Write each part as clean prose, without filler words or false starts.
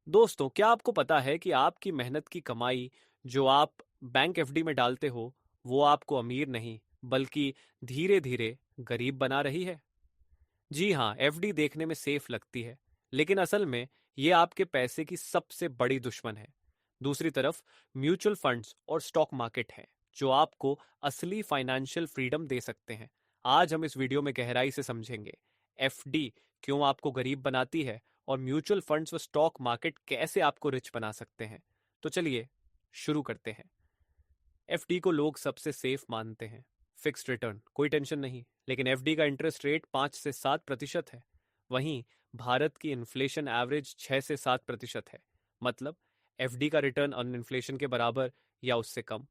दोस्तों, क्या आपको पता है कि आपकी मेहनत की कमाई जो आप बैंक एफडी में डालते हो, वो आपको अमीर नहीं, बल्कि धीरे-धीरे गरीब बना रही है? जी हाँ, एफडी देखने में सेफ लगती है, लेकिन असल में ये आपके पैसे की सबसे बड़ी दुश्मन है। दूसरी तरफ म्यूचुअल फंड्स और स्टॉक मार्केट हैं, जो आपको असली फाइनेंशियल फ्रीडम दे सकते हैं। आज हम इस वीडियो में गहराई से समझेंगे एफडी क्यों आपको गरीब बनाती है और म्यूचुअल फंड्स व स्टॉक मार्केट कैसे आपको रिच बना सकते हैं। तो चलिए शुरू करते हैं। एफडी को लोग सबसे सेफ मानते हैं, फिक्स्ड रिटर्न कोई टेंशन नहीं, लेकिन एफडी का इंटरेस्ट रेट 5 से 7% है। वहीं भारत की इन्फ्लेशन एवरेज 6 से 7% है। मतलब एफडी का रिटर्न ऑन इन्फ्लेशन के बराबर या उससे कम।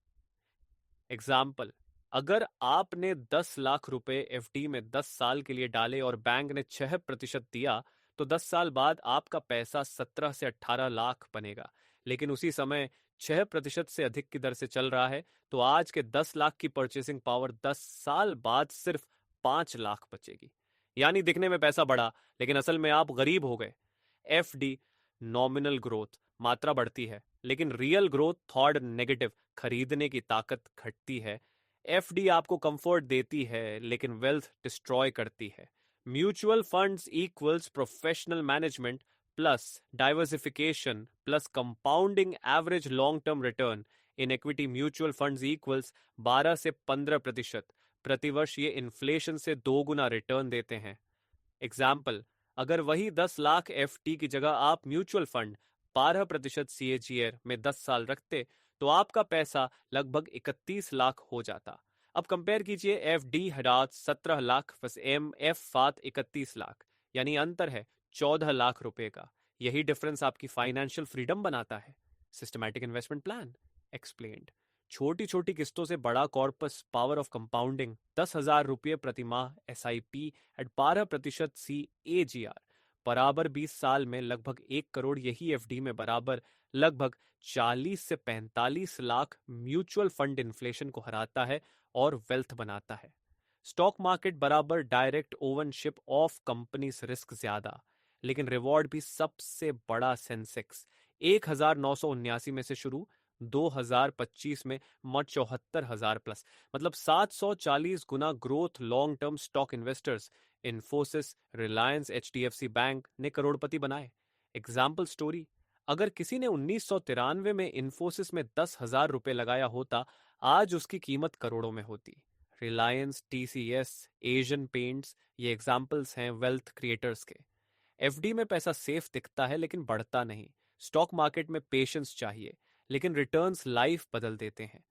एग्जाम्पल, अगर आपने 10 लाख रुपए एफडी में 10 साल के लिए डाले और बैंक ने 6% दिया, तो 10 साल बाद आपका पैसा 17 से 18 लाख बनेगा। लेकिन उसी समय 6% से अधिक की दर से चल रहा है, तो आज के 10 लाख की परचेसिंग पावर 10 साल बाद सिर्फ 5 लाख बचेगी। यानी दिखने में पैसा बढ़ा, लेकिन असल में आप गरीब हो गए। एफडी नॉमिनल ग्रोथ, मात्रा बढ़ती है, लेकिन रियल ग्रोथ थॉट नेगेटिव, खरीदने की ताकत घटती है। एफडी आपको कंफर्ट देती है, लेकिन वेल्थ डिस्ट्रॉय करती है। Mutual funds equals professional management plus diversification plus compounding average long term return in equity mutual funds equals 12 से 15%। प्रतिवर्ष ये इन्फ्लेशन से 2 गुना रिटर्न देते हैं। एग्जाम्पल, अगर वही 10 लाख एफडी की जगह आप म्यूचुअल फंड 12% सीएजीआर में 10 साल रखते, तो आपका पैसा लगभग 31 लाख हो जाता। अब कंपेयर कीजिए, एफ डी हडात 17 लाख एम एफ फात 31 लाख, यानी अंतर है 14 लाख रुपए का। यही डिफरेंस आपकी फाइनेंशियल फ्रीडम बनाता है। Systematic investment plan explained. छोटी छोटी किस्तों से बड़ा कॉर्पस, पावर ऑफ कंपाउंडिंग। 10,000 रुपये प्रति माह SIP एट 12% CAGR बराबर 20 साल में लगभग 1 करोड़। यही एफडी में बराबर लगभग 40 से 45 लाख म्यूचुअल फंड इन्फ्लेशन को हराता है और वेल्थ बनाता है। स्टॉक मार्केट बराबर डायरेक्ट ओवनशिप ऑफ कंपनीज, रिस्क ज्यादा, लेकिन रिवॉर्ड भी सबसे बड़ा। सेंसेक्स 1979 में से शुरू, 2025 में 74,000 प्लस, मतलब 740 गुना growth. Long term stock investors Infosys, Reliance, HDFC bank ने करोड़पति बनाए। एग्जाम्पल स्टोरी, अगर किसी ने 1993 में इन्फोसिस में 10,000 रुपए लगाया होता, आज उसकी कीमत करोड़ों में होती। रिलायंस, TCS, एशियन पेंट्स, ये एग्जाम्पल्स हैं वेल्थ क्रिएटर्स के। एफडी में पैसा सेफ दिखता है, लेकिन बढ़ता नहीं। स्टॉक मार्केट में पेशेंस चाहिए, लेकिन रिटर्न्स लाइफ बदल देते हैं।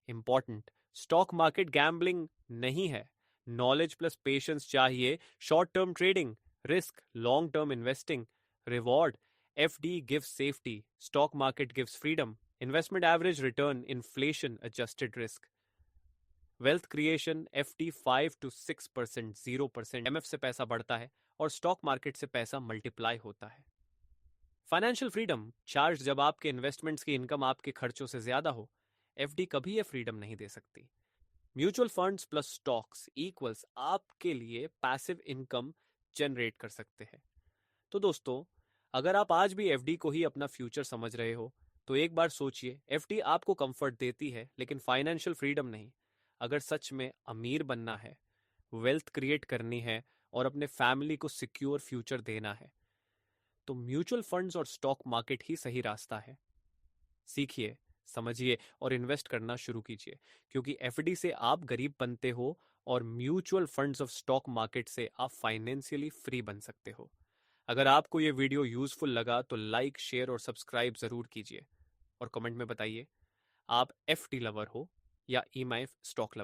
इंपॉर्टेंट, स्टॉक मार्केट गैम्बलिंग नहीं है। नॉलेज प्लस पेशेंस चाहिए। Short term trading risk, long term investing reward. FD gives safety, stock market gives freedom. Investment average return, inflation adjusted risk. Wealth creation, FD 5 to 6%, 0% MF से पैसा बढ़ता है और stock market से पैसा multiply होता है। फाइनेंशियल फ्रीडम चार्ज, जब आपके इन्वेस्टमेंट्स की इनकम आपके खर्चों से ज्यादा हो। एफडी कभी ये फ्रीडम नहीं दे सकती। Mutual funds plus stocks equals आपके लिए पैसिव इनकम जनरेट कर सकते हैं। तो दोस्तों, अगर आप आज भी एफडी को ही अपना फ्यूचर समझ रहे हो, तो एक बार सोचिए, एफडी आपको कंफर्ट देती है, लेकिन फाइनेंशियल फ्रीडम नहीं। अगर सच में अमीर बनना है, वेल्थ क्रिएट करनी है और अपने फैमिली को सिक्योर फ्यूचर देना है, तो म्यूचुअल फंड्स और स्टॉक मार्केट ही सही रास्ता है। सीखिए, समझिए और इन्वेस्ट करना शुरू कीजिए, क्योंकि एफडी से आप गरीब बनते हो और mutual funds of stock market से आप फाइनेंशियली फ्री बन सकते हो। अगर आपको ये वीडियो यूजफुल लगा तो लाइक, शेयर और सब्सक्राइब जरूर कीजिए और कमेंट में बताइए आप एफडी लवर हो या EMI स्टॉक लवर।